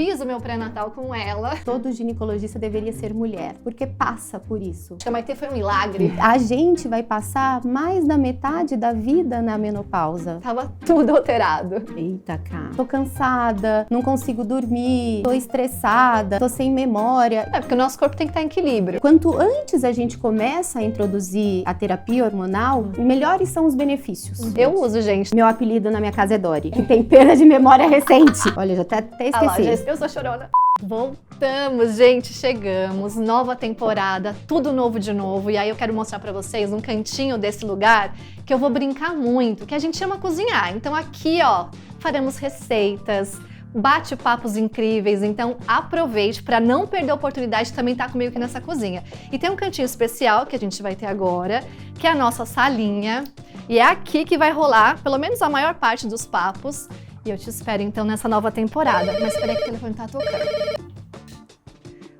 fiz o meu pré-natal com ela. Todo ginecologista deveria ser mulher, porque passa por isso. A Maitê foi um milagre. A gente vai passar mais da metade da vida na menopausa. Tava tudo alterado. Eita, cara. Tô cansada, não consigo dormir, tô estressada, tô sem memória. É porque o nosso corpo tem que estar em equilíbrio. Quanto antes a gente começa a introduzir a terapia hormonal, melhores são os benefícios. Eu uso, gente. Meu apelido na minha casa é Dori, que tem perda de memória recente. Olha, já até Ah lá, esqueci. eu sou chorona. Voltamos, gente, chegamos, nova temporada, tudo novo de novo. E aí eu quero mostrar pra vocês um cantinho desse lugar que eu vou brincar muito, que a gente ama cozinhar. Então aqui, ó, faremos receitas, bate-papos incríveis, então aproveite para não perder a oportunidade de também estar comigo aqui nessa cozinha. E tem um cantinho especial que a gente vai ter agora, que é a nossa salinha. E é aqui que vai rolar, pelo menos a maior parte dos papos. E eu te espero então nessa nova temporada. Mas espera aí que o telefone tá tocando.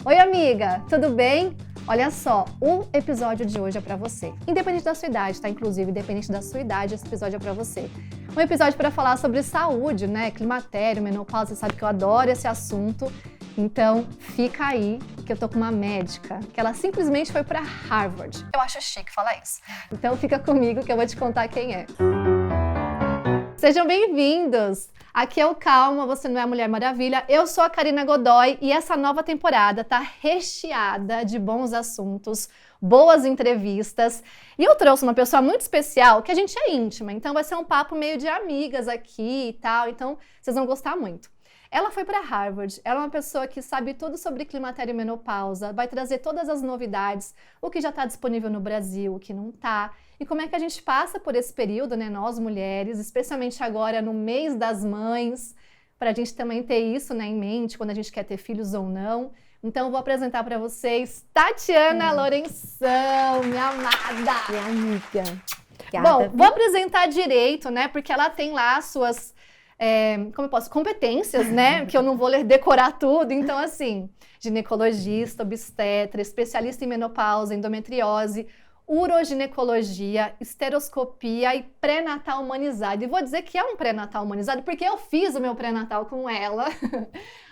Oi, amiga, tudo bem? Olha só, o episódio de hoje é pra você. Independente da sua idade, tá? Inclusive, independente da sua idade, esse episódio é pra você. Um episódio pra falar sobre saúde, né? Climatério, menopausa, você sabe que eu adoro esse assunto. Então, fica aí, que eu tô com uma médica, que ela simplesmente foi pra Harvard. Eu acho chique falar isso. Então, fica comigo que eu vou te contar quem é. Sejam bem-vindos! Aqui é o Calma, você não é a Mulher Maravilha. Eu sou a Karina Godoy e essa nova temporada tá recheada de bons assuntos, boas entrevistas. E eu trouxe uma pessoa muito especial, que a gente é íntima, então vai ser um papo meio de amigas aqui e tal, então vocês vão gostar muito. Ela foi para Harvard, ela é uma pessoa que sabe tudo sobre climatério e menopausa, vai trazer todas as novidades, o que já está disponível no Brasil, o que não está, e como é que a gente passa por esse período, né, nós mulheres, especialmente agora no mês das mães, para a gente também ter isso, né, em mente, quando a gente quer ter filhos ou não. Então eu vou apresentar para vocês Tatiana Lourenção, minha amada! Minha amiga. Bom, vou apresentar direito, né, porque ela tem lá as suas... competências, né? Que eu não vou decorar tudo. Então, assim, ginecologista, obstetra, especialista em menopausa, endometriose, uroginecologia, esteroscopia e pré-natal humanizado. E vou dizer que é um pré-natal humanizado porque eu fiz o meu pré-natal com ela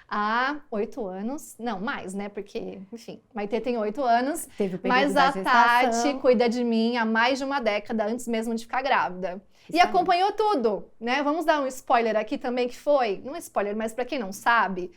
há 8 anos. Não, mais, né? Porque, enfim, Maitê tem 8 anos. Teve o período mas da a gestação. Tati cuida de mim há mais de uma década, antes mesmo de ficar grávida. E acompanhou tudo, né? Vamos dar um spoiler aqui também que foi, não é spoiler, mas para quem não sabe,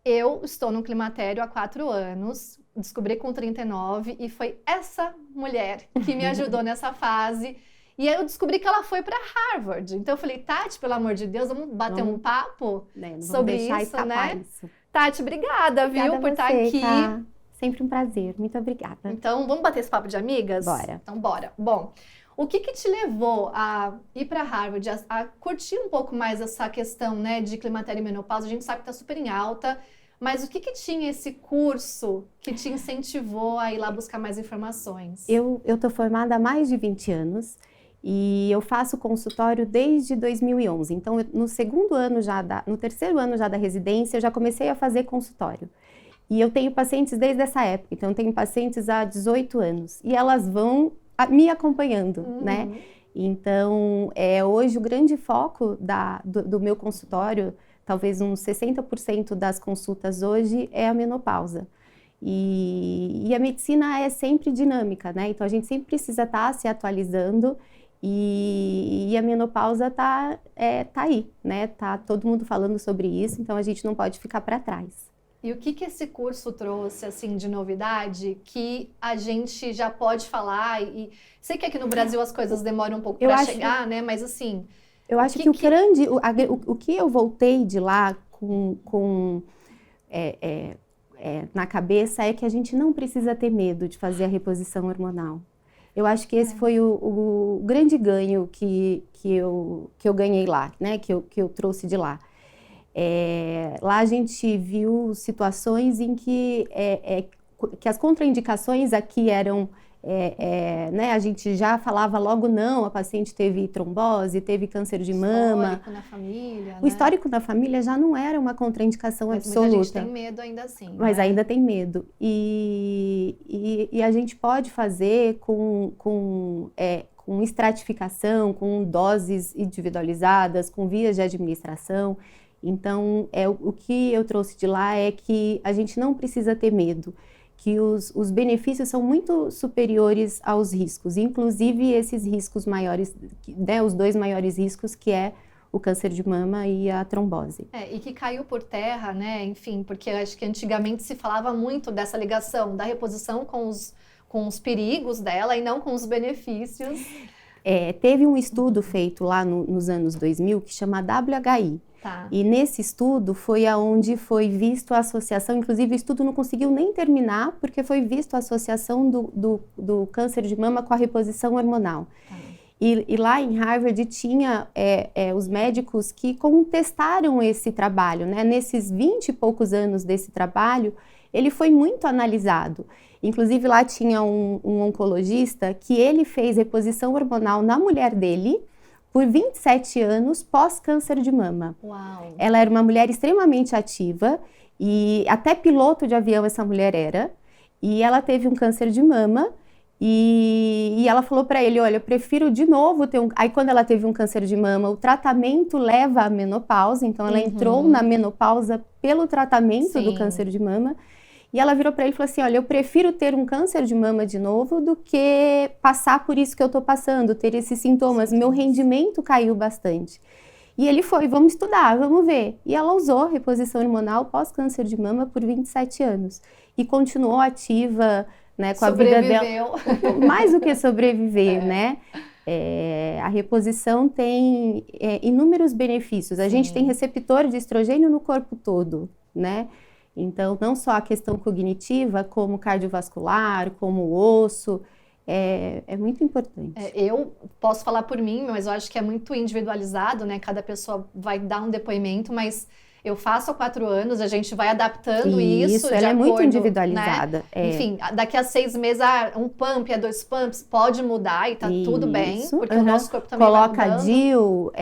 eu estou no climatério há 4 anos, descobri com 39 e foi essa mulher que me ajudou nessa fase. E aí eu descobri que ela foi para Harvard. Então eu falei, Tati, pelo amor de Deus, vamos bater um papo sobre isso, né? Isso. Tati, obrigada, viu, por estar aqui. Tá? Sempre um prazer, muito obrigada. Então, vamos bater esse papo de amigas? Bora. Então, bora. Bom, o que te levou a ir para Harvard, a curtir um pouco mais essa questão, né, de climatério e menopausa? A gente sabe que está super em alta, mas o que tinha esse curso que te incentivou a ir lá buscar mais informações? Eu tô formada há mais de 20 anos e eu faço consultório desde 2011. Então, no terceiro ano já da residência, eu já comecei a fazer consultório. E eu tenho pacientes desde essa época, então eu tenho pacientes há 18 anos e elas vão me acompanhando, né? Então, hoje o grande foco do meu consultório, talvez uns 60% das consultas hoje é a menopausa. E a medicina é sempre dinâmica, né? Então a gente sempre precisa estar se atualizando e a menopausa tá aí, né? Tá todo mundo falando sobre isso, então a gente não pode ficar para trás. E o que esse curso trouxe, assim, de novidade que a gente já pode falar? E sei que aqui no Brasil as coisas demoram um pouco para chegar, né? Mas, assim... Eu acho que o que eu voltei de lá na cabeça é que a gente não precisa ter medo de fazer a reposição hormonal. Eu acho que esse foi o grande ganho que eu ganhei lá, né? Que eu trouxe de lá. Lá a gente viu situações em que as contraindicações aqui eram, né, a gente já falava logo não, a paciente teve trombose, teve câncer de mama. Histórico na família, O histórico na família já não era uma contraindicação absoluta. Muita gente tem medo ainda assim. Mas né? ainda tem medo. E a gente pode fazer com estratificação, com doses individualizadas, com vias de administração. Então, o que eu trouxe de lá é que a gente não precisa ter medo, que os benefícios são muito superiores aos riscos, inclusive esses riscos maiores, né, os 2 maiores riscos, que é o câncer de mama e a trombose. E que caiu por terra, né? Enfim, porque eu acho que antigamente se falava muito dessa ligação da reposição com os perigos dela e não com os benefícios. Teve um estudo feito lá nos anos 2000 que chama WHI. Tá. E nesse estudo foi aonde foi visto a associação, inclusive o estudo não conseguiu nem terminar, porque foi visto a associação do câncer de mama com a reposição hormonal. Tá. E lá em Harvard tinha os médicos que contestaram esse trabalho, né? Nesses 20 e poucos anos desse trabalho, ele foi muito analisado. Inclusive lá tinha um oncologista que ele fez reposição hormonal na mulher dele, por 27 anos pós-câncer de mama. Uau. Ela era uma mulher extremamente ativa e até piloto de avião essa mulher era. E ela teve um câncer de mama e ela falou para ele, olha, eu prefiro de novo ter Aí quando ela teve um câncer de mama, o tratamento leva à menopausa, então ela entrou na menopausa pelo tratamento do câncer de mama. E ela virou para ele e falou assim, olha, eu prefiro ter um câncer de mama de novo do que passar por isso que eu tô passando, ter esses sintomas. Meu rendimento caiu bastante. E ele foi, vamos estudar, vamos ver. E ela usou reposição hormonal pós-câncer de mama por 27 anos. E continuou ativa, né, com a vida dela. Mais do que sobreviver, né? A reposição tem inúmeros benefícios. A gente tem receptor de estrogênio no corpo todo, né? Então, não só a questão cognitiva, como cardiovascular, como o osso, é muito importante. Eu posso falar por mim, mas eu acho que é muito individualizado, né? Cada pessoa vai dar um depoimento, mas eu faço há 4 anos, a gente vai adaptando isso de ela é acordo, muito individualizada. Né? Enfim, daqui a 6 meses, um pump, 2 pumps, pode mudar e tá tudo bem, porque o nosso corpo também coloca vai mudando. DIU,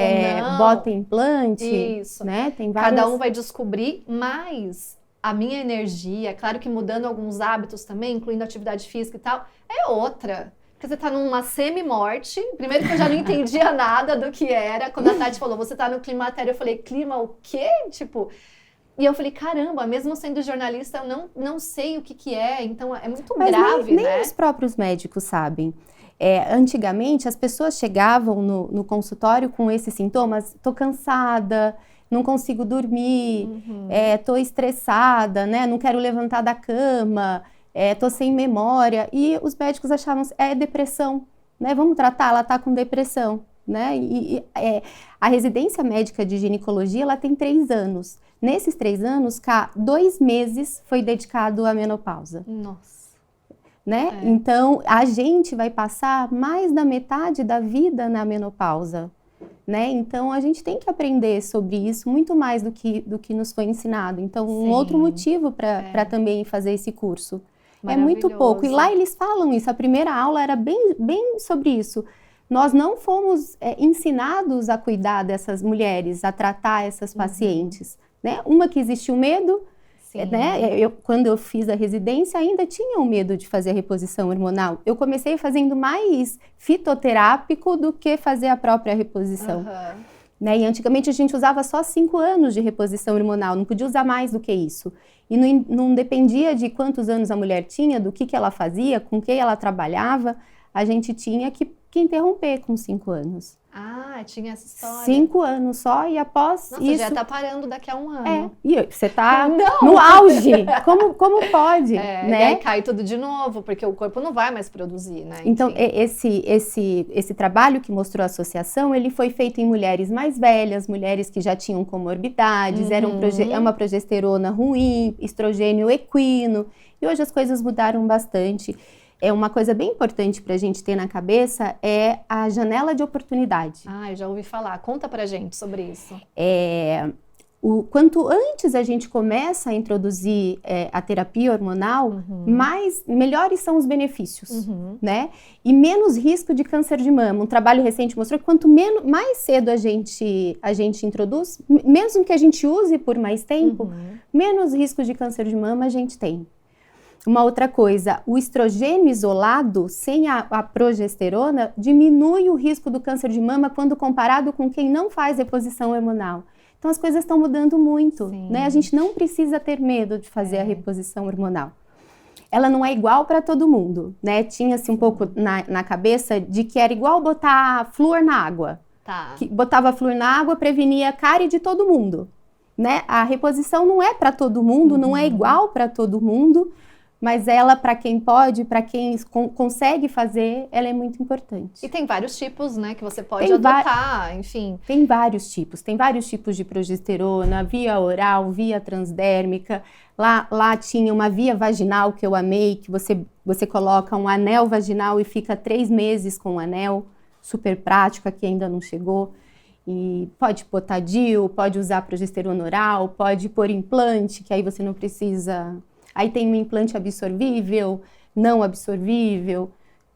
bota implante, isso. Né? Tem várias... Cada um vai descobrir, mas a minha energia, claro que mudando alguns hábitos também, incluindo atividade física e tal, é outra. Porque você tá numa semi-morte. Primeiro que eu já não entendia nada do que era. Quando a Tati falou, você tá no climatério, eu falei, clima o quê? Tipo... E eu falei, caramba, mesmo sendo jornalista, eu não sei o que é. Então, é muito grave, nem né? Nem os próprios médicos sabem. Antigamente, as pessoas chegavam no consultório com esses sintomas. Tô cansada, não consigo dormir, tô estressada, né? Não quero levantar da cama, tô sem memória. E os médicos achavam, depressão, né? Vamos tratar, ela tá com depressão, né? A residência médica de ginecologia, ela tem 3 anos. Nesses 3 anos, 2 meses foi dedicado à menopausa. Nossa. Né? Então, a gente vai passar mais da metade da vida na menopausa. Né? Então, a gente tem que aprender sobre isso muito mais do que nos foi ensinado. Então, um outro motivo para também fazer esse curso. É muito pouco. E lá eles falam isso. A primeira aula era bem sobre isso. Nós não fomos ensinados a cuidar dessas mulheres, a tratar essas pacientes. Né? Uma que existiu medo, né? Quando eu fiz a residência, ainda tinha o medo de fazer a reposição hormonal. Eu comecei fazendo mais fitoterápico do que fazer a própria reposição. Né? E antigamente a gente usava só 5 anos de reposição hormonal, não podia usar mais do que isso. E não dependia de quantos anos a mulher tinha, do que ela fazia, com quem ela trabalhava, a gente tinha que interromper com 5 anos. Ah, tinha essa história. 5 anos só, e após Nossa, isso... já tá parando daqui a 1 ano. E você tá no auge. Como pode? Né? E aí cai tudo de novo, porque o corpo não vai mais produzir, né? Então, esse trabalho que mostrou a associação, ele foi feito em mulheres mais velhas, mulheres que já tinham comorbidades, é uma progesterona ruim, estrogênio equino, e hoje as coisas mudaram bastante. Uma coisa bem importante para a gente ter na cabeça é a janela de oportunidade. Eu já ouvi falar. Conta pra gente sobre isso. Quanto antes a gente começa a introduzir a terapia hormonal, melhores são os benefícios, né? E menos risco de câncer de mama. Um trabalho recente mostrou que quanto mais cedo a gente introduz, mesmo que a gente use por mais tempo, menos risco de câncer de mama a gente tem. Uma outra coisa, o estrogênio isolado, sem a progesterona, diminui o risco do câncer de mama quando comparado com quem não faz reposição hormonal. Então as coisas estão mudando muito, Sim. né? A gente não precisa ter medo de fazer a reposição hormonal. Ela não é igual para todo mundo, né? Tinha-se um pouco na cabeça de que era igual botar flúor na água. Tá. Que botava flúor na água, prevenia cárie de todo mundo, né? A reposição não é para todo mundo, não é igual para todo mundo, mas ela, para quem pode, para quem consegue fazer, ela é muito importante. E tem vários tipos, né, que você pode adotar, enfim. Tem vários tipos de progesterona, via oral, via transdérmica. Lá tinha uma via vaginal que eu amei, que você coloca um anel vaginal e fica 3 meses com o anel, super prático, aqui ainda não chegou. E pode botar DIU, pode usar progesterona oral, pode pôr implante, que aí você não precisa... Aí tem um implante absorvível, não absorvível.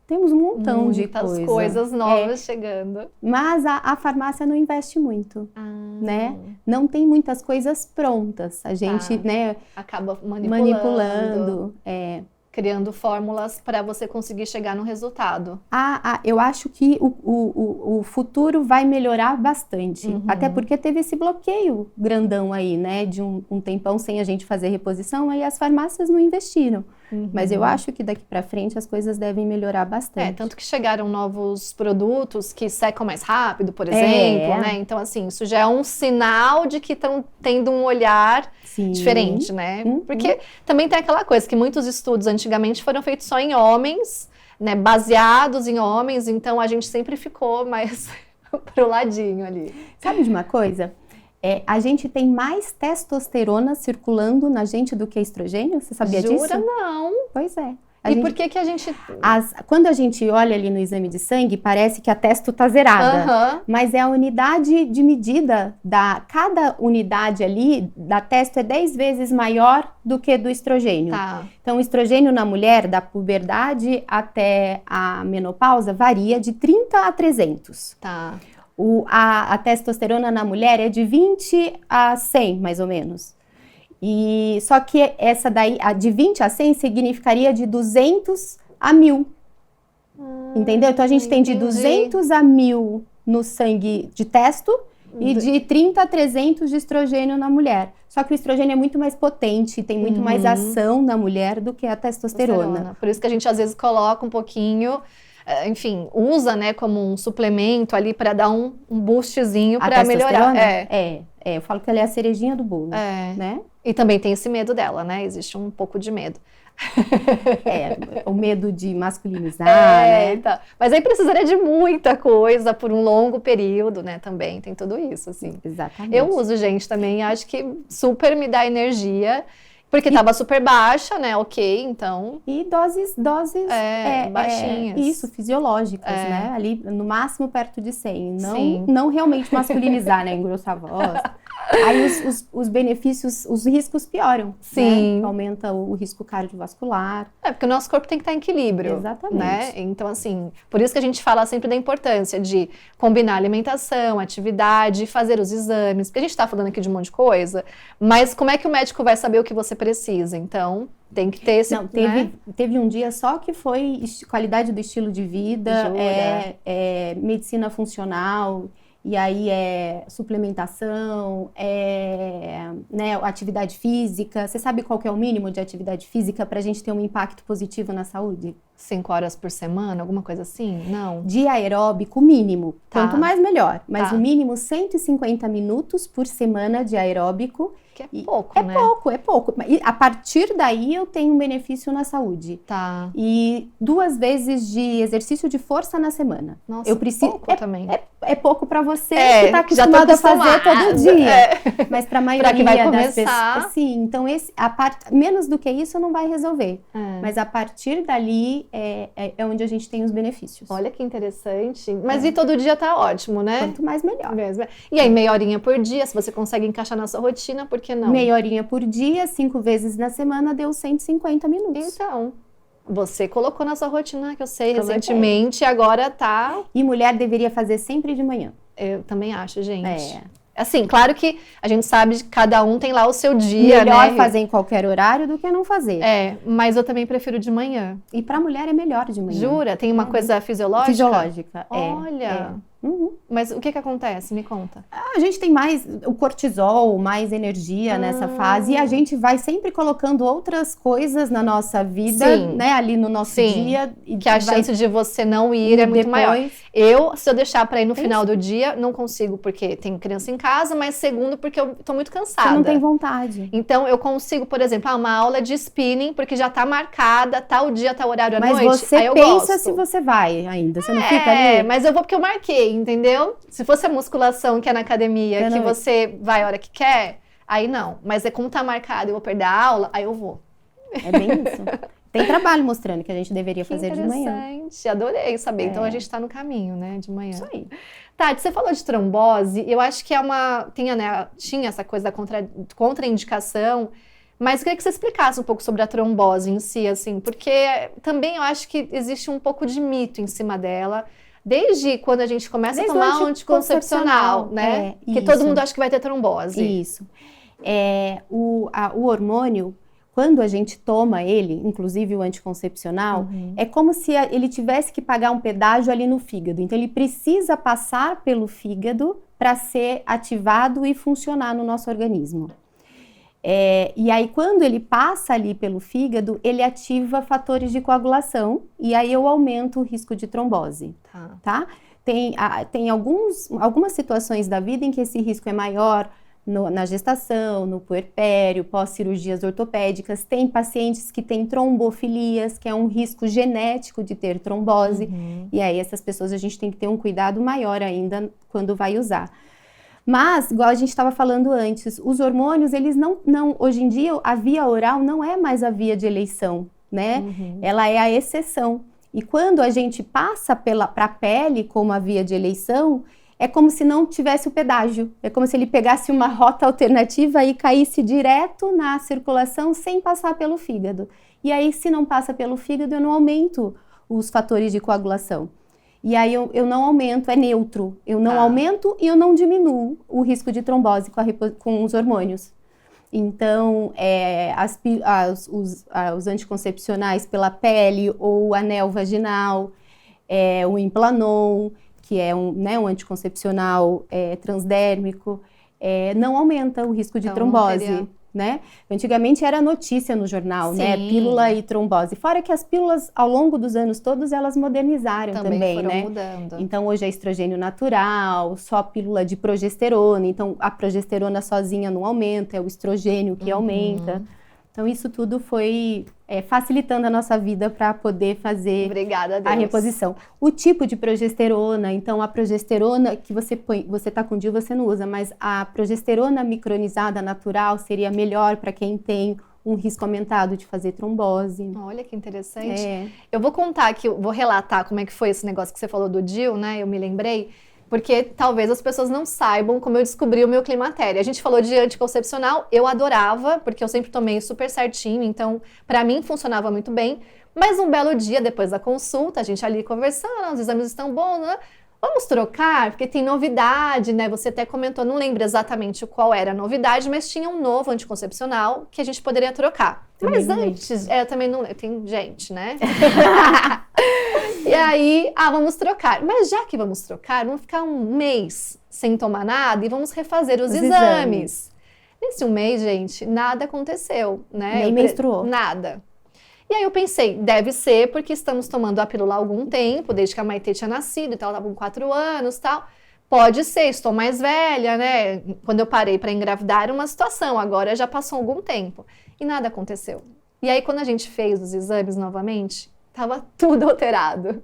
Temos um montão de coisas novas chegando. Mas a farmácia não investe muito, né? Não tem muitas coisas prontas. A gente, né, acaba manipulando. Criando fórmulas para você conseguir chegar no resultado. Eu acho que o futuro vai melhorar bastante. Até porque teve esse bloqueio grandão aí, né? De um tempão sem a gente fazer reposição, aí as farmácias não investiram. Mas eu acho que daqui para frente as coisas devem melhorar bastante. Tanto que chegaram novos produtos que secam mais rápido, por exemplo, né? Então, assim, isso já é um sinal de que estão tendo um olhar diferente, né? Porque também tem aquela coisa que muitos estudos antigamente foram feitos só em homens, né? Baseados em homens, então a gente sempre ficou mais pro ladinho ali. Sabe de uma coisa? A gente tem mais testosterona circulando na gente do que estrogênio? Você sabia disso? Jura? Não. Pois é. Por que a gente... Quando a gente olha ali no exame de sangue, parece que a testo tá zerada. Mas é a unidade de medida cada unidade ali da testo é 10 vezes maior do que do estrogênio. Tá. Então, o estrogênio na mulher, da puberdade até a menopausa, varia de 30 a 300. Tá. A testosterona na mulher é de 20 a 100, mais ou menos. E só que essa daí, a de 20 a 100, significaria de 200 a 1000. Entendeu? Então a gente tem de 200 a 1000 no sangue de testo e de 30 a 300 de estrogênio na mulher. Só que o estrogênio é muito mais potente, tem muito mais ação na mulher do que a testosterona. Por isso que a gente às vezes coloca um pouquinho... Enfim, usa, né, como um suplemento ali para dar um boostzinho para melhorar. Eu falo que ela é a cerejinha do bolo, né? E também tem esse medo dela, né? Existe um pouco de medo. O medo de masculinizar, né? Então. Mas aí precisaria de muita coisa por um longo período, né? Também tem tudo isso, assim. Exatamente. Eu uso, gente, também. Acho que super me dá energia. Porque tava super baixa, né? Ok, então... E doses baixinhas. Isso, fisiológicas, né? Ali, no máximo, perto de 100. Não realmente masculinizar, né? Engrossar a voz. Aí os benefícios, os riscos pioram. Sim. Né? Aumenta o risco cardiovascular. Porque o nosso corpo tem que estar em equilíbrio. Exatamente. Né? Então, assim, por isso que a gente fala sempre da importância de combinar alimentação, atividade, fazer os exames. Porque a gente tá falando aqui de um monte de coisa, mas como é que o médico vai saber o que você precisa? Então, tem que ter esse... Teve um dia só que foi qualidade do estilo de vida, medicina funcional... E aí suplementação, né, atividade física. Você sabe qual que é o mínimo de atividade física para a gente ter um impacto positivo na saúde? 5 horas por semana, alguma coisa assim? Não. De aeróbico mínimo. Quanto mais melhor. Mas o mínimo 150 minutos por semana de aeróbico. Que é pouco, né? É pouco. E a partir daí eu tenho um benefício na saúde. Tá. E 2 vezes de exercício de força na semana. Nossa, eu preciso, pouco também. É pouco para você que está acostumado a fazer todo dia. Mas para a maioria das pessoas... Sim, então menos do que isso não vai resolver. Mas a partir dali é onde a gente tem os benefícios. Olha que interessante. Mas e todo dia tá ótimo, né? Quanto mais, melhor. E aí, meia horinha por dia, se você consegue encaixar na sua rotina, por que não? Meia horinha por dia, 5 vezes na semana, deu 150 minutos. Então, você colocou na sua rotina, que eu sei, recentemente, agora tá... E mulher deveria fazer sempre de manhã. Eu também acho, gente. Assim, claro que a gente sabe que cada um tem lá o seu dia, melhor fazer em qualquer horário do que não fazer. Mas eu também prefiro de manhã. E pra mulher é melhor de manhã. Jura? Tem uma coisa fisiológica? Fisiológica, Olha... Mas o que acontece? Me conta. A gente tem mais o cortisol, mais energia nessa fase, e a gente vai sempre colocando outras coisas na nossa vida, Sim. né, ali no nosso dia. E que a chance de você não ir é muito maior. Se eu deixar pra ir no final do dia, não consigo, porque tem criança em casa, mas segundo, porque eu tô muito cansada. Você não tem vontade. Então, eu consigo, por exemplo, uma aula de spinning, porque já tá marcada, tal dia, tal horário à noite. Mas você aí eu pensa gosto. se você vai ainda, você não fica ali? Mas eu vou porque eu marquei, entendeu? Se fosse a musculação que é na academia, que você vai a hora que quer, aí não. Mas é como tá marcado e eu vou perder a aula, aí eu vou. É bem isso. Tem trabalho mostrando que a gente deveria fazer de manhã. Interessante, adorei saber. Então a gente tá no caminho, né, de manhã. Isso aí. Tati, você falou de trombose, eu acho que tinha essa coisa da contraindicação, mas eu queria que você explicasse um pouco sobre a trombose em si, assim, porque também eu acho que existe um pouco de mito em cima dela, desde quando a gente começa a tomar um anticoncepcional, né? Que todo mundo acha que vai ter trombose. Isso. O hormônio, quando a gente toma ele, inclusive o anticoncepcional, é como se ele tivesse que pagar um pedágio ali no fígado. Então, ele precisa passar pelo fígado para ser ativado e funcionar no nosso organismo. E aí, quando ele passa ali pelo fígado, ele ativa fatores de coagulação e aí eu aumento o risco de trombose, tá? Tem algumas situações da vida em que esse risco é maior, na gestação, no puerpério, pós-cirurgias ortopédicas. Tem pacientes que têm trombofilias, que é um risco genético de ter trombose, e aí essas pessoas a gente tem que ter um cuidado maior ainda quando vai usar. Mas, igual a gente estava falando antes, os hormônios, eles não, hoje em dia, a via oral não é mais a via de eleição, né? Ela é a exceção. E quando a gente passa para a pele como a via de eleição, é como se não tivesse o pedágio. É como se ele pegasse uma rota alternativa e caísse direto na circulação sem passar pelo fígado. E aí, se não passa pelo fígado, eu não aumento os fatores de coagulação. E aí eu não aumento, é neutro. Eu não aumento e eu não diminuo o risco de trombose com os hormônios. Então, os anticoncepcionais pela pele ou o anel vaginal, o Implanon, que é um anticoncepcional transdérmico, não aumenta o risco de trombose. Né? Antigamente era notícia no jornal, né? Pílula e trombose. Fora que as pílulas, ao longo dos anos todos, elas modernizaram também, foram né? mudando. Então, hoje é estrogênio natural, só pílula de progesterona. Então, a progesterona sozinha não aumenta, é o estrogênio que aumenta. Então, isso tudo foi facilitando a nossa vida para poder fazer a reposição. O tipo de progesterona, então a progesterona que você põe, você tá com DIU, você não usa, mas a progesterona micronizada natural seria melhor para quem tem um risco aumentado de fazer trombose. Olha que interessante. Eu vou contar aqui, vou relatar como é que foi esse negócio que você falou do DIU, né? Eu me lembrei. Porque talvez as pessoas não saibam como eu descobri o meu climatério. A gente falou de anticoncepcional, eu adorava, porque eu sempre tomei super certinho, então pra mim funcionava muito bem. Mas um belo dia, depois da consulta, a gente ali conversando, os exames estão bons, né? Vamos trocar, porque tem novidade, né? Você até comentou, não lembro exatamente qual era a novidade, mas tinha um novo anticoncepcional que a gente poderia trocar. Mas antes, eu também não lembro, tem gente, né? E aí, vamos trocar. Mas já que vamos trocar, vamos ficar um mês sem tomar nada e vamos refazer os exames. Nesse um mês, gente, nada aconteceu, né? Nem menstruou. Nada. E aí eu pensei, deve ser porque estamos tomando a pílula há algum tempo, desde que a Maitê tinha nascido, então ela estava com 4 anos e tal. Pode ser, estou mais velha, né? Quando eu parei para engravidar era uma situação, agora já passou algum tempo. E nada aconteceu. E aí quando a gente fez os exames novamente, estava tudo alterado.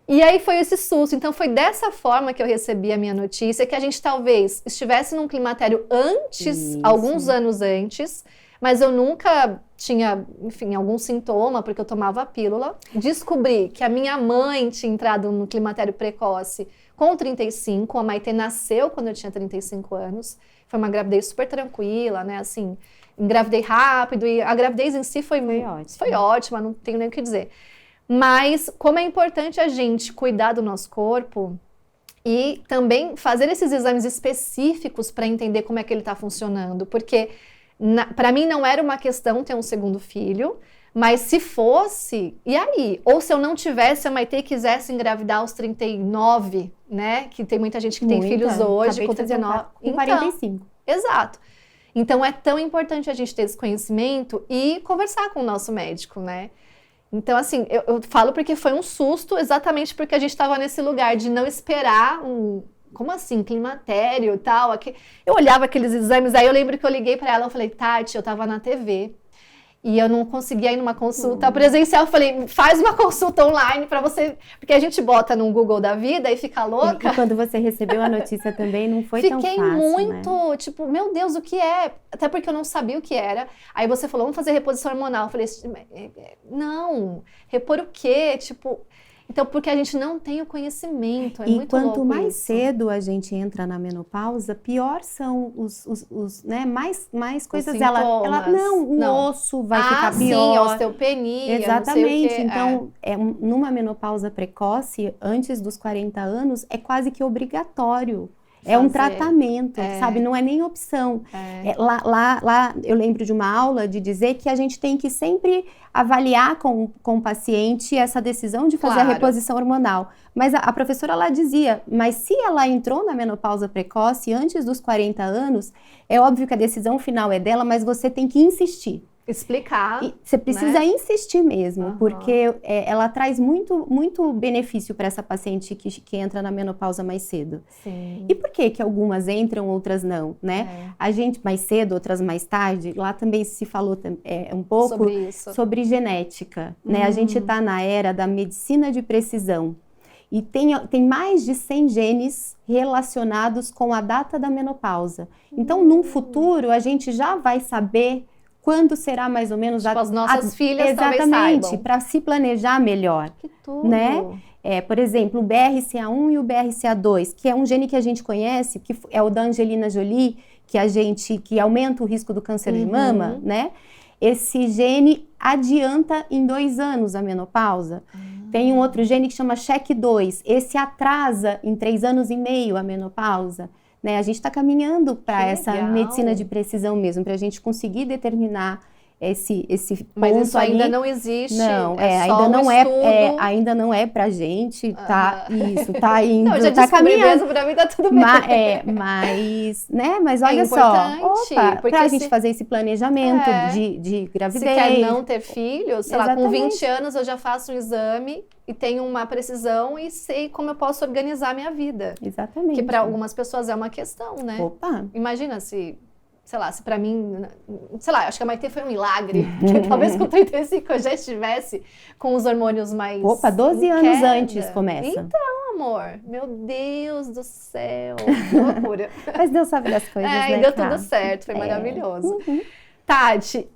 E aí foi esse susto. Então foi dessa forma que eu recebi a minha notícia, que a gente talvez estivesse num climatério antes, alguns anos antes, mas eu nunca tinha, enfim, algum sintoma, porque eu tomava a pílula. Descobri que a minha mãe tinha entrado no climatério precoce com 35, a Maitê nasceu quando eu tinha 35 anos. Foi uma gravidez super tranquila, né, assim, engravidei rápido e a gravidez em si foi ótima, não tenho nem o que dizer. Mas como é importante a gente cuidar do nosso corpo e também fazer esses exames específicos para entender como é que ele está funcionando, porque para mim não era uma questão ter um segundo filho, Mas se fosse, e aí? Ou se eu não tivesse, a Maitê quisesse engravidar aos 39, né? Que tem muita gente que tem filhos hoje com 39. Com 45. Exato. Então é tão importante a gente ter esse conhecimento e conversar com o nosso médico, né? Então, assim, eu falo porque foi um susto, exatamente porque a gente estava nesse lugar de não esperar como assim, climatério e tal. Eu olhava aqueles exames, aí eu lembro que eu liguei para ela, eu falei, Tati, eu estava na TV. E eu não conseguia ir numa consulta presencial. Eu falei, faz uma consulta online para você... Porque a gente bota no Google da vida e fica louca. E quando você recebeu a notícia também, não foi tão fácil, Fiquei muito, tipo, meu Deus, o que é? Até porque eu não sabia o que era. Aí você falou, vamos fazer reposição hormonal. Eu falei, não, repor o quê? Tipo... Então, porque a gente não tem o conhecimento, é muito louco. E quanto mais isso. cedo a gente entra na menopausa, pior são os né, mais coisas. O osso vai ficar pior. Sim, osteopenia, exatamente. Não sei o quê. Então, numa menopausa precoce, antes dos 40 anos, é quase que obrigatório. É um tratamento, sabe? Não é nem opção. Lá eu lembro de uma aula de dizer que a gente tem que sempre avaliar com o paciente essa decisão de fazer a reposição hormonal. Mas a professora lá dizia, mas se ela entrou na menopausa precoce antes dos 40 anos, é óbvio que a decisão final é dela, mas você tem que insistir. Explicar. Você precisa insistir mesmo, porque ela traz muito benefício para essa paciente que entra na menopausa mais cedo. Sim. E por que algumas entram, outras não, né? A gente mais cedo, outras mais tarde, lá também se falou um pouco sobre genética, né? A gente está na era da medicina de precisão. E tem mais de 100 genes relacionados com a data da menopausa. Então, num futuro, a gente já vai saber quando será mais ou menos as nossas filhas talvez saibam. Exatamente, para se planejar melhor. Que tudo! Né? Por exemplo, o BRCA1 e o BRCA2, que é um gene que a gente conhece, que é o da Angelina Jolie, que aumenta o risco do câncer de mama, né? Esse gene adianta em 2 anos a menopausa. Tem um outro gene que chama SHEC2, esse atrasa em 3 anos e meio a menopausa. Né? A gente está caminhando para essa medicina de precisão mesmo, para a gente conseguir determinar esse ponto. Mas isso ainda não existe. Não, ainda não é pra gente, tá? Isso, tá indo, não, já tá caminhando. Mesmo, pra mim tá tudo bem. Mas olha só, pra gente fazer esse planejamento de gravidez. Se quer não ter filhos, sei lá, com 20 anos eu já faço um exame e tenho uma precisão e sei como eu posso organizar a minha vida. Exatamente. Que para algumas pessoas é uma questão, né? Opa! Imagina se pra mim, sei lá, acho que a Maitê foi um milagre, que talvez com 35 eu já estivesse com os hormônios mais... 12 anos antes começa. Então, amor, meu Deus do céu, que loucura. Mas Deus sabe das coisas, né? E deu tudo certo, foi maravilhoso. Tati,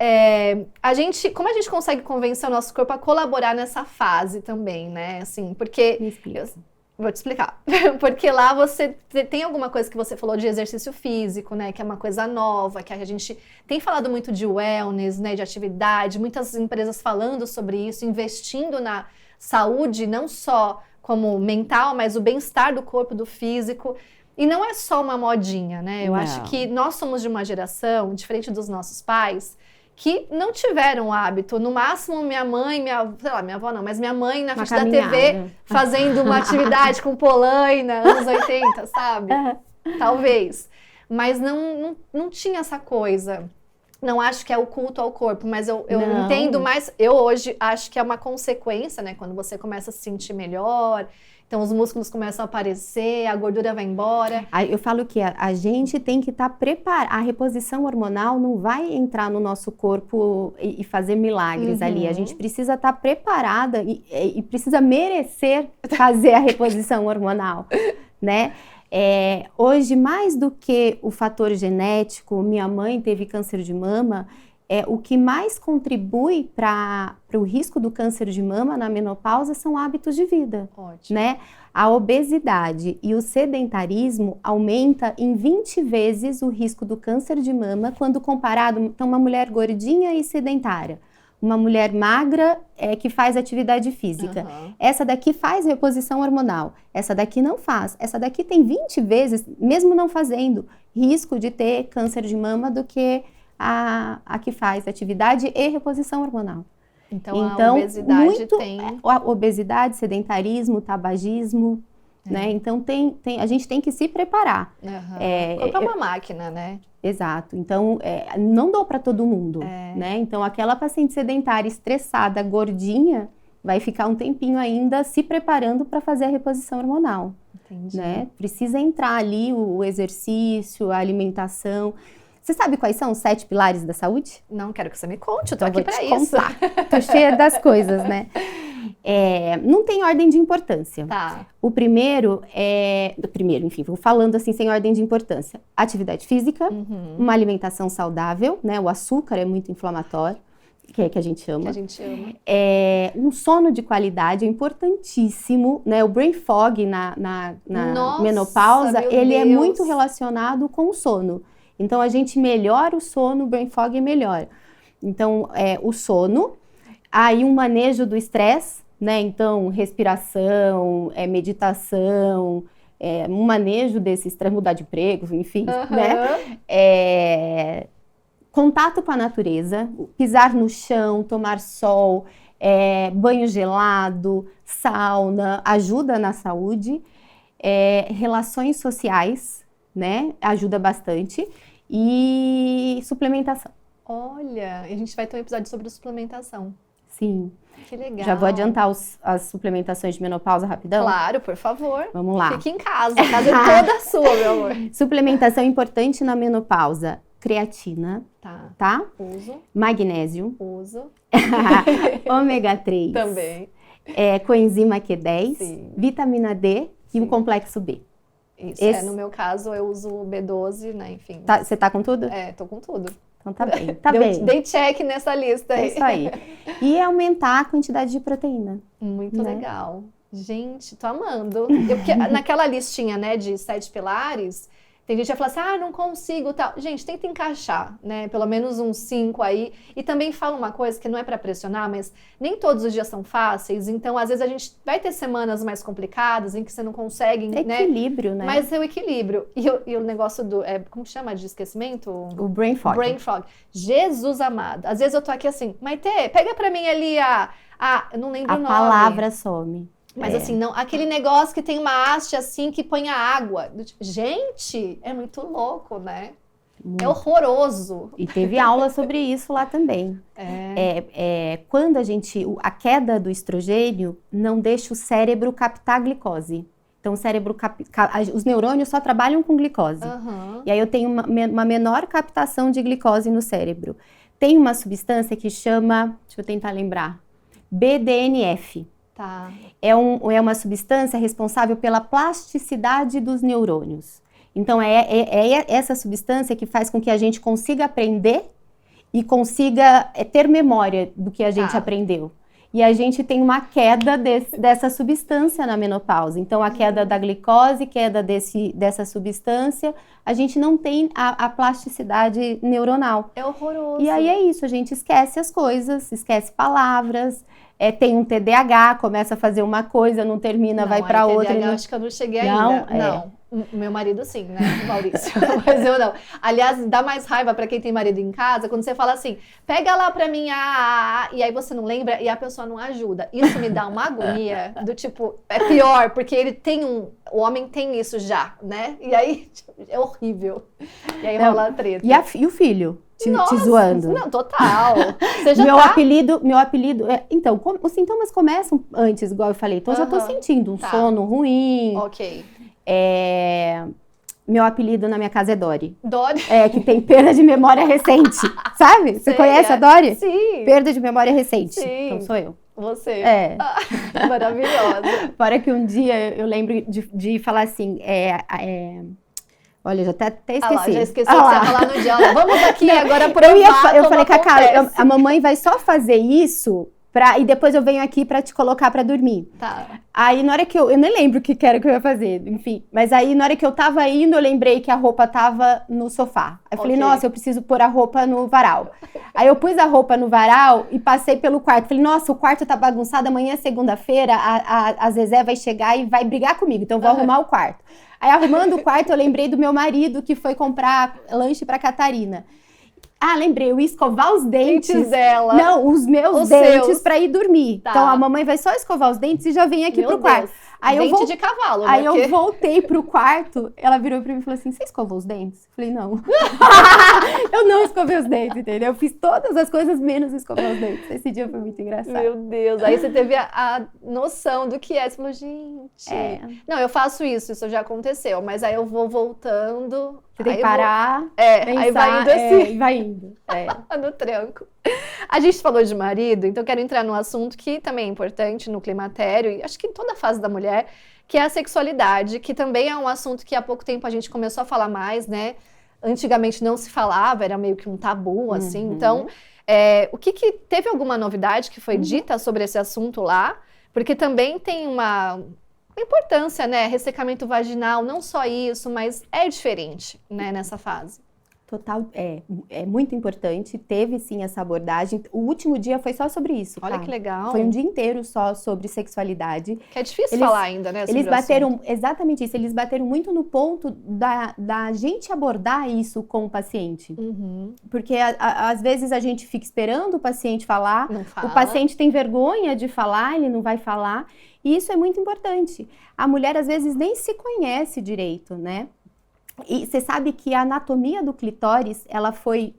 como a gente consegue convencer o nosso corpo a colaborar nessa fase também, né? Assim, porque... Me explica. Vou te explicar. Porque lá você tem alguma coisa que você falou de exercício físico, né? Que é uma coisa nova, que a gente tem falado muito de wellness, né? De atividade, muitas empresas falando sobre isso, investindo na saúde, não só como mental, mas o bem-estar do corpo, do físico. E não é só uma modinha, né? Eu acho que nós somos de uma geração, diferente dos nossos pais, que não tiveram hábito. No máximo, minha mãe, minha avó não, mas minha mãe na frente da TV fazendo uma atividade com polaina, anos 80, sabe? Talvez. Mas não tinha essa coisa. Não acho que é o culto ao corpo, mas eu entendo mais. Eu hoje acho que é uma consequência, né? Quando você começa a se sentir melhor. Então, os músculos começam a aparecer, a gordura vai embora. Eu falo que a gente tem que estar preparado. A reposição hormonal não vai entrar no nosso corpo e fazer milagres ali. A gente precisa estar preparada e precisa merecer fazer a reposição hormonal, né? Hoje, mais do que o fator genético, minha mãe teve câncer de mama, o que mais contribui para o risco do câncer de mama na menopausa são hábitos de vida. Ótimo. Né? A obesidade e o sedentarismo aumenta em 20 vezes o risco do câncer de mama quando comparado, então, uma mulher gordinha e sedentária. Uma mulher magra que faz atividade física. Essa daqui faz reposição hormonal. Essa daqui não faz. Essa daqui tem 20 vezes, mesmo não fazendo, risco de ter câncer de mama do que a que faz atividade e reposição hormonal. Então a obesidade tem... A obesidade, sedentarismo, tabagismo, né? Então a gente tem que se preparar. O corpo é uma máquina, né? Exato. Então, não dou para todo mundo, né? Então, aquela paciente sedentária, estressada, gordinha, vai ficar um tempinho ainda se preparando para fazer a reposição hormonal. Entendi. Né? Precisa entrar ali o exercício, a alimentação. Você sabe quais são os 7 pilares da saúde? Não, quero que você me conte, eu tô Então, aqui para isso. Tô cheia das coisas, né? Não tem ordem de importância. Tá. O primeiro, enfim, vou falando assim sem ordem de importância. Atividade física, uma alimentação saudável, né? O açúcar é muito inflamatório, que a gente chama. Que a gente ama. Um sono de qualidade é importantíssimo, né? O brain fog na Nossa, menopausa, meu ele é Deus. muito relacionado com o sono. Então, a gente melhora o sono, o brain fog é melhor. Então, o sono, aí um manejo do estresse, né? Então, respiração, meditação, um manejo desse estresse, mudar de emprego, enfim, né? Contato com a natureza, pisar no chão, tomar sol, banho gelado, sauna, ajuda na saúde, relações sociais, né? Ajuda bastante, e suplementação. Olha, a gente vai ter um episódio sobre suplementação. Sim. Que legal. Já vou adiantar as suplementações de menopausa rapidão? Claro, por favor. Vamos lá. Fique em casa, a casa é toda sua, meu amor. Suplementação importante na menopausa. Creatina, tá? Uso. Magnésio. Uso. Ômega 3. Também. Coenzima Q10. Sim. Vitamina D e o complexo B. Isso, no meu caso eu uso o B12, né, enfim. Você tá com tudo? Tô com tudo. Então tá bem, tá bem. Dei check nessa lista aí. É isso aí. E aumentar a quantidade de proteína. Muito legal. Gente, tô amando. Porque naquela listinha, né, de 7 pilares, tem gente que vai falar assim, não consigo, tal. Gente, tenta encaixar, né, pelo menos uns 5 aí. E também fala uma coisa que não é para pressionar, mas nem todos os dias são fáceis. Então, às vezes, a gente vai ter semanas mais complicadas em que você não consegue, né? Equilíbrio, né? Mas é o equilíbrio. E o negócio do, como chama de esquecimento? O brain fog. Brain fog. Jesus amado. Às vezes eu tô aqui assim, Maitê, pega pra mim ali eu não lembro o nome. A palavra some. Mas assim, não, aquele negócio que tem uma haste assim que põe a água. Gente, é muito louco, né? É horroroso. E teve aula sobre isso lá também. Quando a queda do estrogênio não deixa o cérebro captar glicose. Então, o cérebro, os neurônios só trabalham com glicose. E aí eu tenho uma menor captação de glicose no cérebro. Tem uma substância que chama, deixa eu tentar lembrar, BDNF. Tá. É uma substância responsável pela plasticidade dos neurônios. Então, é essa substância que faz com que a gente consiga aprender e consiga ter memória do que a gente aprendeu. E a gente tem uma queda dessa substância na menopausa. Então, a queda da glicose, queda dessa substância, a gente não tem a plasticidade neuronal. É horroroso. E aí é isso, a gente esquece as coisas, esquece palavras, tem um TDAH, começa a fazer uma coisa, não termina, vai para outra. TDAH, acho que eu não cheguei ainda. Não. Meu marido sim, né, Maurício? Mas eu não. Aliás, dá mais raiva pra quem tem marido em casa quando você fala assim, pega lá pra mim e aí você não lembra e a pessoa não ajuda. Isso me dá uma agonia do tipo, é pior, porque o homem tem isso já, né? E aí é horrível. E aí rola a treta. E o filho? Te zoando. Não, total. Você já meu apelido então, os sintomas começam antes, igual eu falei. Então, eu já tô sentindo um sono ruim. Ok. Meu apelido na minha casa é Dori. Dori? Que tem perda de memória recente. Sabe? Você conhece a Dori? Sim. Perda de memória recente. Sim. Então, sou eu. Você. Maravilhosa. Para que um dia eu lembre de falar assim, olha, já até esqueci. Já esqueci o que você ia falar no dia. Vamos aqui agora provar. Eu falei, Cacá, a mamãe vai só fazer isso e depois eu venho aqui pra te colocar pra dormir. Tá. Aí na hora que eu nem lembro o que era que eu ia fazer, enfim. Mas aí na hora que eu tava indo, eu lembrei que a roupa tava no sofá. Aí eu falei, nossa, eu preciso pôr a roupa no varal. Aí eu pus a roupa no varal e passei pelo quarto. Falei, nossa, o quarto tá bagunçado, amanhã é segunda-feira, a Zezé vai chegar e vai brigar comigo, então eu vou arrumar o quarto. Aí arrumando o quarto, eu lembrei do meu marido que foi comprar lanche pra Catarina. Ah, lembrei, eu ia escovar os dentes. dela. Não, os meus Os dentes seus. pra ir dormir. Tá. Então a mamãe vai só escovar os dentes e já vem aqui Meu pro quarto. Deus. Aí eu Dente de cavalo, né? Aí Porque- eu voltei pro quarto, ela virou pra mim e falou assim, você escovou os dentes? Eu falei, não. Eu não escovei os dentes, entendeu? Eu fiz todas as coisas menos escovar os dentes. Esse dia foi muito engraçado. Meu Deus. Aí você teve a noção do que é. Você falou, gente... É. Não, eu faço isso já aconteceu. Mas aí eu vou voltando. Você tem aí que eu vou- parar, aí vai indo assim. e vai indo. É. No tranco. A gente falou de marido, então eu quero entrar num assunto que também é importante no climatério, e acho que em toda a fase da mulher, que é a sexualidade, que também é um assunto que há pouco tempo a gente começou a falar mais, né? Antigamente não se falava, era meio que um tabu, assim. Uhum. Então, o que teve alguma novidade que foi dita sobre esse assunto lá? Porque também tem uma importância, né? Ressecamento vaginal, não só isso, mas é diferente, né, nessa fase. Total, é muito importante. Teve sim essa abordagem. O último dia foi só sobre isso. Olha tá? que legal. Foi um dia inteiro só sobre sexualidade. Que é difícil Eles- falar ainda, né? sobre Eles o bateram, assunto. exatamente isso, eles bateram muito no ponto da gente abordar isso com o paciente. Uhum. Porque às vezes a gente fica esperando o paciente falar, Não fala. o paciente tem vergonha de falar, ele não vai falar. E isso é muito importante. A mulher às vezes nem se conhece direito, né? E você sabe que a anatomia do clitóris, ela foi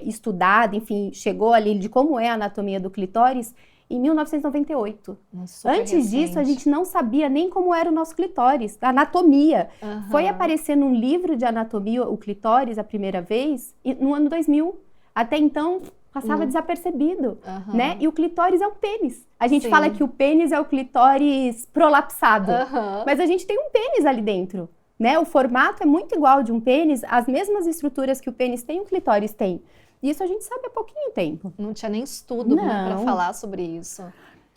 estudada, enfim, chegou ali de como é a anatomia do clitóris em 1998. Super Antes disso, a recente. gente não sabia nem como era o nosso clitóris, a anatomia. Aham. Foi aparecer num livro de anatomia, o clitóris, a primeira vez, no ano 2000. Até então, passava desapercebido, Aham. né? E o clitóris é um pênis. A gente Sim. fala que o pênis é o clitóris prolapsado. Aham. Mas a gente tem um pênis ali dentro, né? O formato é muito igual de um pênis, as mesmas estruturas que o pênis tem, o clitóris tem. Isso a gente sabe há pouquinho tempo. Não tinha nem estudo para Não. falar sobre isso.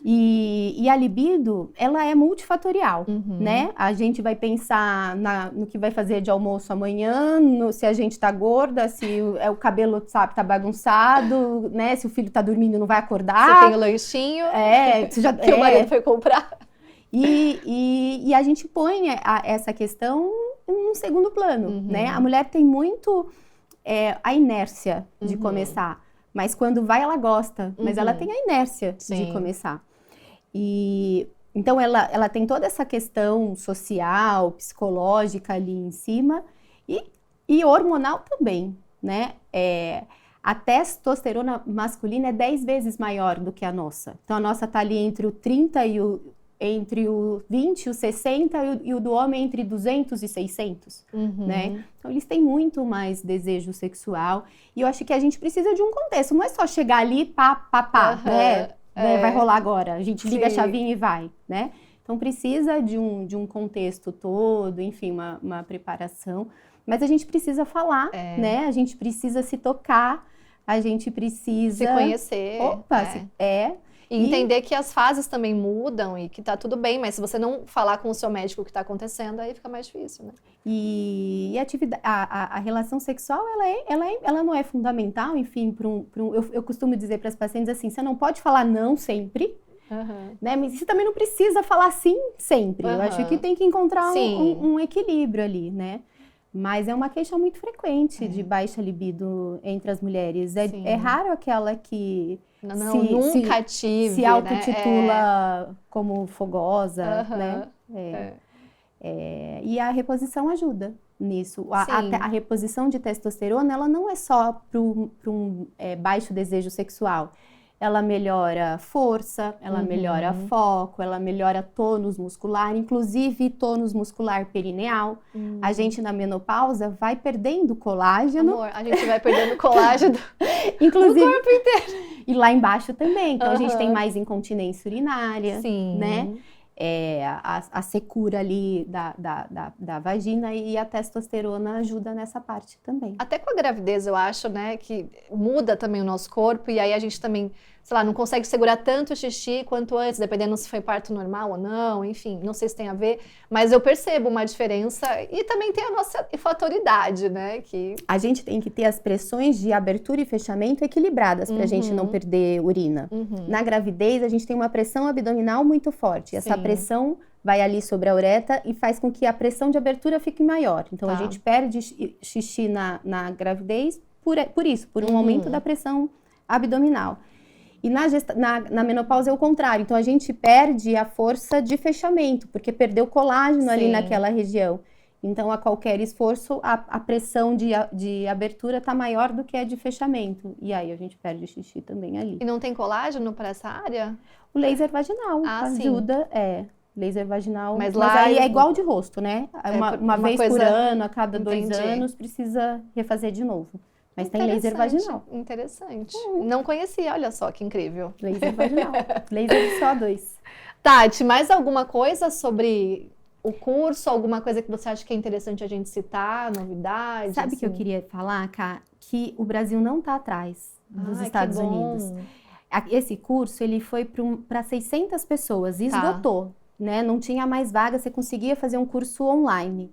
E a libido, ela é multifatorial, Uhum. né? A gente vai pensar no que vai fazer de almoço amanhã, se a gente tá gorda, se o cabelo, sabe, tá bagunçado, né? Se o filho tá dormindo e não vai Você acordar. tem o lanchinho Você já, que o marido foi comprar. E a gente põe essa questão num segundo plano, Uhum. né? A mulher tem muito a inércia de Uhum. começar, mas quando vai ela gosta, mas Uhum. ela tem a inércia Sim. de começar. E então ela tem toda essa questão social, psicológica ali em cima e hormonal também, né? A testosterona masculina é 10 vezes maior do que a nossa. Então a nossa tá ali entre o 30 entre o 20 e o 60 e o do homem entre 200 e 600, Uhum. né? Então eles têm muito mais desejo sexual e eu acho que a gente precisa de um contexto, não é só chegar ali, pá, Aham, né? é. Vai rolar agora, a gente liga a Sim. chavinha e vai, né? Então precisa de um contexto todo, enfim, uma preparação, mas a gente precisa falar, né? A gente precisa se tocar, a gente precisa... Se conhecer. Opa, E entender que as fases também mudam e que tá tudo bem, mas se você não falar com o seu médico o que tá acontecendo, aí fica mais difícil, né? E a relação sexual, ela não é fundamental, enfim, eu costumo dizer para as pacientes assim, você não pode falar não sempre, Uhum. né? Mas você também não precisa falar sim sempre. Eu Aham. acho que tem que encontrar Sim. um equilíbrio ali, né? Mas é uma queixa muito frequente de baixa libido entre as mulheres. Sim. É raro aquela que Não, nunca tive, se né? autotitula como fogosa, Aham. né? E a reposição ajuda nisso. A reposição de testosterona, ela não é só para um baixo desejo sexual. Ela melhora força, ela melhora foco, ela melhora tônus muscular, inclusive tônus muscular perineal. A gente na menopausa vai perdendo colágeno. Amor, a gente vai perdendo colágeno inclusive, no corpo inteiro. E lá embaixo também. Então a gente Aham. tem mais incontinência urinária, Sim. né? A secura ali da vagina e a testosterona ajuda nessa parte também. Até com a gravidez, eu acho, né, que muda também o nosso corpo e aí a gente também, sei lá, não consegue segurar tanto o xixi quanto antes, dependendo se foi parto normal ou não, enfim, não sei se tem a ver, mas eu percebo uma diferença e também tem a nossa fatoridade, né, que... A gente tem que ter as pressões de abertura e fechamento equilibradas para a gente não perder urina. Na gravidez, a gente tem uma pressão abdominal muito forte. Essa Sim. pressão vai ali sobre a uretra e faz com que a pressão de abertura fique maior. Então, a Tá. gente perde xixi na gravidez por isso, por um aumento da pressão abdominal. E na menopausa é o contrário, então a gente perde a força de fechamento, porque perdeu colágeno ali naquela região. Então, a qualquer esforço, a pressão de abertura está maior do que a de fechamento. E aí a gente perde xixi também ali. E não tem colágeno para essa área? O laser vaginal ajuda, laser vaginal. Mas aí é igual de rosto, né? Uma vez por ano, a cada 2 anos, precisa refazer de novo. Mas tem laser vaginal. Interessante. Não conhecia, olha só que incrível. Laser vaginal. Laser de CO2. Tati, mais alguma coisa sobre o curso? Alguma coisa que você acha que é interessante a gente citar? Novidades? Sabe o que eu queria falar, Ká? Que o Brasil não está atrás dos Estados Unidos. Esse curso, ele foi para 600 pessoas e esgotou, né? Não tinha mais vaga, você conseguia fazer um curso online.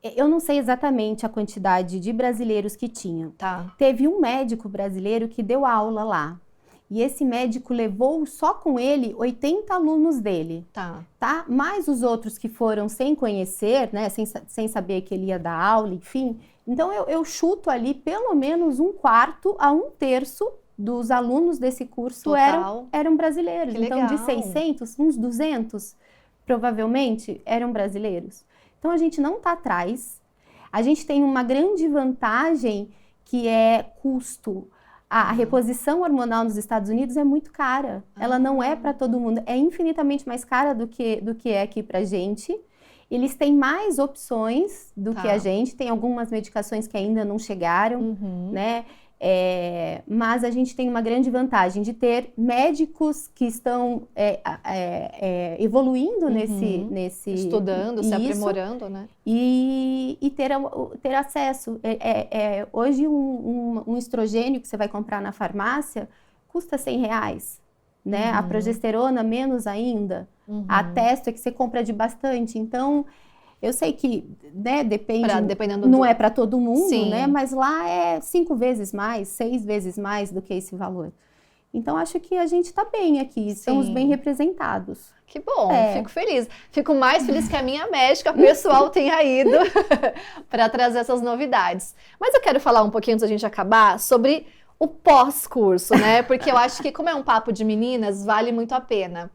Eu não sei exatamente a quantidade de brasileiros que tinha. Teve um médico brasileiro que deu aula lá. E esse médico levou só com ele 80 alunos dele. Tá? Mais os outros que foram sem conhecer, né? Sem saber que ele ia dar aula, enfim. Então eu chuto ali pelo menos 1/4 a 1/3 dos alunos desse curso eram brasileiros. Então de 600, uns 200 provavelmente eram brasileiros. Então, a gente não está atrás. A gente tem uma grande vantagem que é custo. A reposição hormonal nos Estados Unidos é muito cara. Ela não é para todo mundo. É infinitamente mais cara do que é aqui para a gente. Eles têm mais opções do que a gente. Tem algumas medicações que ainda não chegaram, né? Mas a gente tem uma grande vantagem de ter médicos que estão evoluindo nesse estudando, se aprimorando, né? E ter acesso. Hoje um estrogênio que você vai comprar na farmácia custa R$100, né? A progesterona menos ainda. A testo é que você compra de bastante. Então eu sei que, né, dependendo não é para todo mundo, né? Mas lá é 5 vezes mais, 6 vezes mais do que esse valor. Então, acho que a gente está bem aqui, estamos bem representados. Que bom, fico feliz. Fico mais feliz que a minha médica pessoal tenha ido para trazer essas novidades. Mas eu quero falar um pouquinho, antes da gente acabar, sobre o pós-curso, né? Porque eu acho que, como é um papo de meninas, vale muito a pena.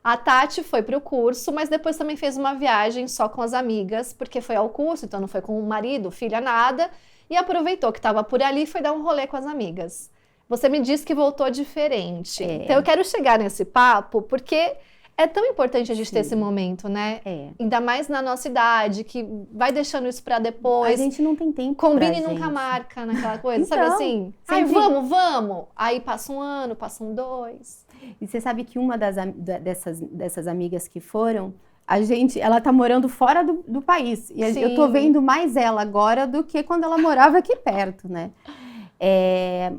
A Tati foi para o curso, mas depois também fez uma viagem só com as amigas, porque foi ao curso, então não foi com o marido, filha, nada, e aproveitou que estava por ali e foi dar um rolê com as amigas. Você me disse que voltou diferente. Então eu quero chegar nesse papo, porque é tão importante a gente ter esse momento, né? Ainda mais na nossa idade, que vai deixando isso pra depois. A gente não tem tempo. Combina e nunca marca naquela coisa, sabe assim? Ai, vamos! Aí passa 1 ano, passam 2. E você sabe que uma dessas amigas que foram, ela tá morando fora do país. E eu tô vendo mais ela agora do que quando ela morava aqui perto, né?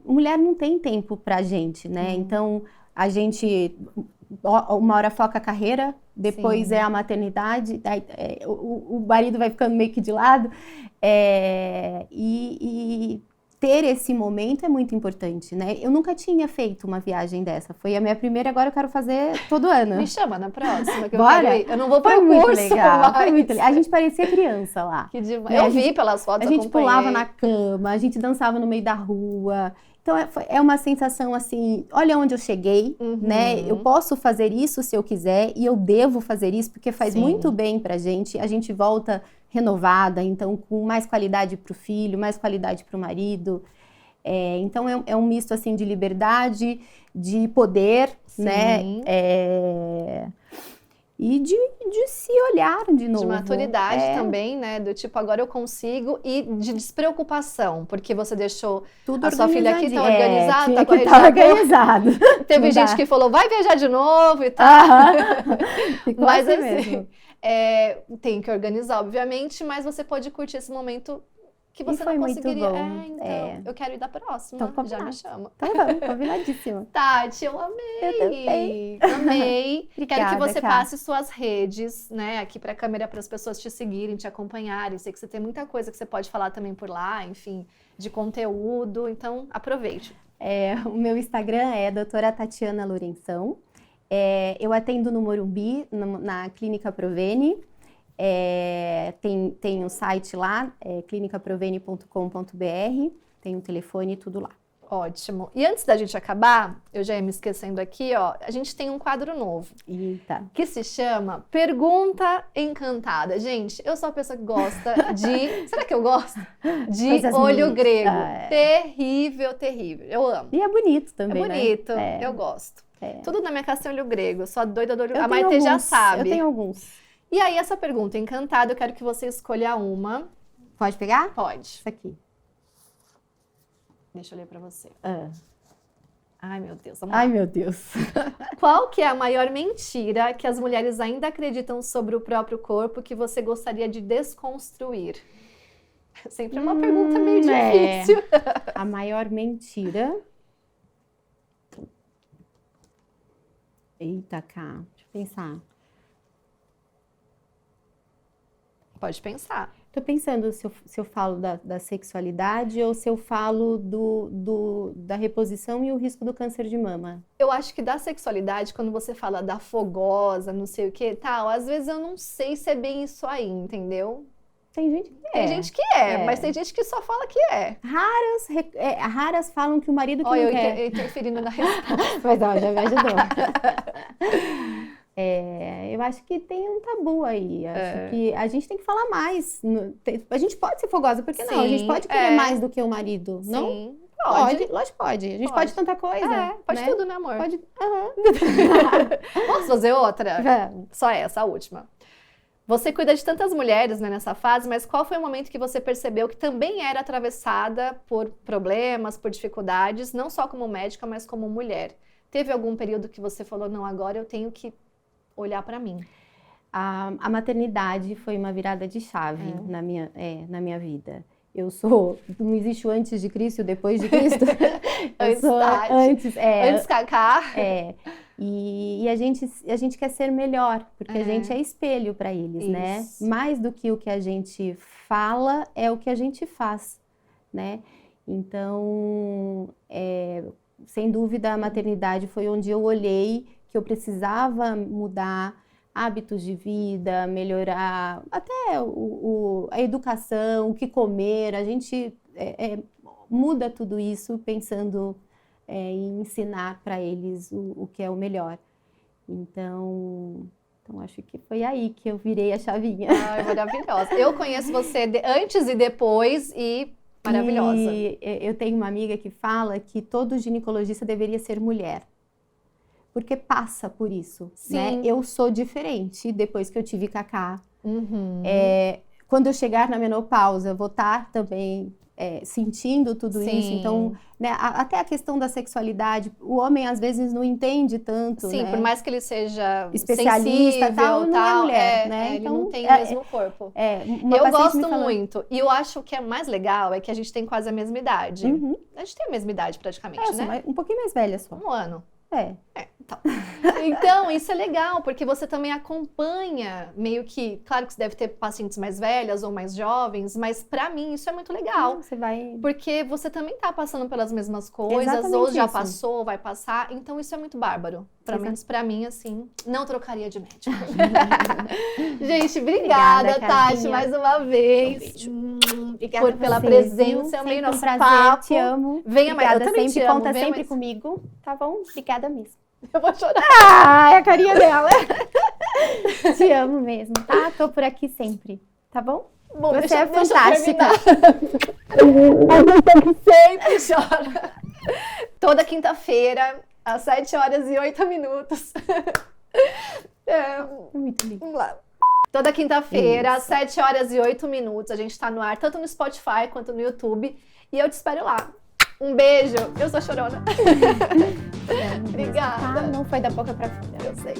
Mulher não tem tempo pra gente, né? Então, a gente... Uma hora foca a carreira, depois é a maternidade, o marido vai ficando meio que de lado. E ter esse momento é muito importante, né? Eu nunca tinha feito uma viagem dessa. Foi a minha primeira, agora eu quero fazer todo ano. Me chama na próxima, que Bora? eu quero ir. Eu não vou para o curso, muito legal, foi muito legal. A gente parecia criança lá. Que demais. Eu vi pelas fotos, a gente pulava na cama, a gente dançava no meio da rua. Então, é uma sensação assim, olha onde eu cheguei, né? Eu posso fazer isso se eu quiser e eu devo fazer isso porque faz muito bem pra gente. A gente volta renovada, então com mais qualidade pro filho, mais qualidade pro marido. Então, é um misto assim de liberdade, de poder, né? E de se olhar de novo. De maturidade também, né? Do tipo, agora eu consigo. E de despreocupação, porque você deixou tudo a sua filha aqui, tá organizada, tá organizado. Teve gente que falou, vai viajar de novo e tal. Mas assim, mesmo. Tem que organizar, obviamente, mas você pode curtir esse momento que você não conseguiria. Então, eu quero ir da próxima. Então, já me chama. Então vamos, combinadíssimo. Tati, eu amei. Eu também. Amei. Obrigada, quero que você passe suas redes, né, aqui pra câmera, para as pessoas te seguirem, te acompanharem. Sei que você tem muita coisa que você pode falar também por lá, enfim, de conteúdo. Então, aproveite. O meu Instagram é doutora Tatiana Lourenção. Eu atendo no Morumbi, na Clínica Provene. Tem um site lá, clinicaprovene.com.br. tem um telefone e tudo lá. Ótimo. E antes da gente acabar, eu já ia me esquecendo aqui, ó, a gente tem um quadro novo. Eita. Que se chama Pergunta Encantada. Gente, eu sou a pessoa que gosta de... Será que eu gosto? De Coisas olho lindas. grego. É. Terrível, terrível. Eu amo. E é bonito É também, bonito, né? eu gosto. É. Tudo na minha casa tem olho grego. Eu sou a doida do olho... Eu A tenho Maitê já alguns, sabe. Eu tenho alguns. E aí, essa pergunta encantada, eu quero que você escolha uma. Pode pegar? Pode. Isso aqui. Deixa eu ler pra você. Ah. Ai, meu Deus, vamos lá. Ai, meu Deus. Qual que é a maior mentira que as mulheres ainda acreditam sobre o próprio corpo que você gostaria de desconstruir? Sempre é uma pergunta meio difícil. A maior mentira. Eita, cá. Deixa eu pensar. Pode pensar. Tô pensando se eu falo da sexualidade ou se eu falo da reposição e o risco do câncer de mama. Eu acho que da sexualidade, quando você fala da fogosa, não sei o que tal, às vezes eu não sei se é bem isso aí, entendeu? Tem gente que Tem gente que mas tem gente que só fala que é. Raras falam que o marido que Olha, não eu quer. interferindo na resposta. Mas ó, já me ajudou. Eu acho que tem um tabu aí. Acho que a gente tem que falar mais. A gente pode ser fogosa, por que não? A gente Sim, pode querer mais do que o marido, não? Sim, Pode, lógico que pode. A gente pode tanta coisa. pode né? tudo, né, amor? Pode. Posso fazer outra? Vamos. Só essa, a última. Você cuida de tantas mulheres, né, nessa fase, mas qual foi o momento que você percebeu que também era atravessada por problemas, por dificuldades, não só como médica, mas como mulher? Teve algum período que você falou, não, agora eu tenho que olhar pra mim? A maternidade foi uma virada de chave na minha vida. Eu sou, não existe o antes de Cristo e o depois de Cristo. Eu sou antes. Antes Cacá. E a gente quer ser melhor, porque a gente é espelho para eles, né? Mais do que o que a gente fala, é o que a gente faz, né? Então, sem dúvida, a maternidade foi onde eu olhei que eu precisava mudar hábitos de vida, melhorar até a educação, o que comer. A gente muda tudo isso pensando em ensinar para eles o que é o melhor. Então acho que foi aí que eu virei a chavinha. Ai, maravilhosa. Eu conheço você antes e depois e maravilhosa. E eu tenho uma amiga que fala que todo ginecologista deveria ser mulher. Porque passa por isso, né? Eu sou diferente depois que eu tive Cacá. Quando eu chegar na menopausa, eu vou estar também sentindo tudo isso. Então, né, até a questão da sexualidade, o homem às vezes não entende tanto, Sim, né? por mais que ele seja especialista, sensível, não é mulher, né? Ele Então, não tem o mesmo corpo. Eu gosto muito. E eu acho que é mais legal é que a gente tem quase a mesma idade. A gente tem a mesma idade praticamente, né? Um pouquinho mais velha só. Um ano. Então. Então, isso é legal, porque você também acompanha, meio que, claro que você deve ter pacientes mais velhas ou mais jovens, mas pra mim isso é muito legal. Você vai... Porque você também tá passando pelas mesmas coisas, Exatamente ou já isso. passou, vai passar, então isso é muito bárbaro. Pelo menos pra mim, assim, não trocaria de médico. Gente, obrigada, Tati, mais uma vez. Obrigada pela presença, amei nosso papo. Te amo. Venha mais, eu também te amo. Conta sempre comigo, tá bom? Obrigada mesmo. Eu vou chorar. É a carinha dela. Te amo mesmo, tá? Tô por aqui sempre, tá bom? Bom, você é fantástica. Você sempre chora. Toda quinta-feira, às 7h08. Muito lindo. Vamos lá. Toda quinta-feira, às 7h08, a gente tá no ar, tanto no Spotify quanto no YouTube. E eu te espero lá. Um beijo. Eu sou chorona. Obrigada. Não foi da boca pra fora. Eu sei.